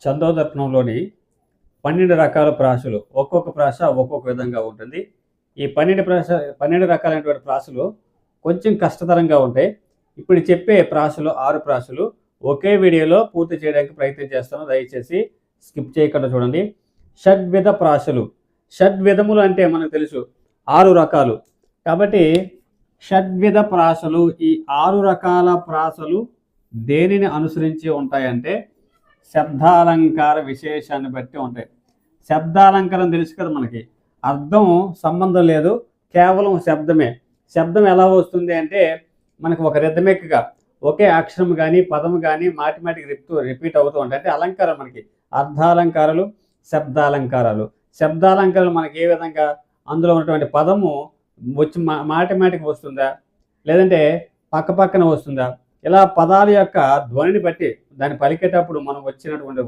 చందోదర్పణంలోని 12 రకాల ప్రాసలు. ఒక్కొక్క ప్రాస ఒక్కొక్క విధంగా ఉంటుంది. ఈ 12 రకాలైనటువంటి ప్రాసలు కొంచెం కష్టతరంగా ఉంటాయి. ఇప్పుడు చెప్పే ప్రాసలు 6 ప్రాసలు ఒకే వీడియోలో పూర్తి చేయడానికి ప్రయత్నం చేస్తాను. దయచేసి స్కిప్ చేయకుండా చూడండి. షడ్విధ ప్రాసలు. షడ్విధములు అంటే మనకు తెలుసు 6 రకాలు. కాబట్టి షడ్విధ ప్రాసలు, ఈ 6 రకాల ప్రాసలు దేనిని అనుసరించి ఉంటాయంటే శబ్దాలంకార విశేషాన్ని బట్టి ఉంటాయి. శబ్దాలంకారం తెలుసు కదా, మనకి అర్థం సంబంధం లేదు, కేవలం శబ్దమే. శబ్దం ఎలా వస్తుంది అంటే మనకు ఒక రిథమిక్గా ఒకే అక్షరం కానీ పదం కానీ మాటిమాటికి రిపీట్ అవుతూ ఉంటాయి. అంటే అలంకారం మనకి అర్థాలంకారాలు, శబ్దాలంకారాలు. శబ్దాలంకారాలు మనకి ఏ విధంగా అందులో ఉన్నటువంటి పదము వచ్చి మాటిమాటికి వస్తుందా, లేదంటే పక్కన వస్తుందా, ఇలా పదాల యొక్క ధ్వనిని బట్టి దాన్ని పలికేటప్పుడు మనం వచ్చినటువంటి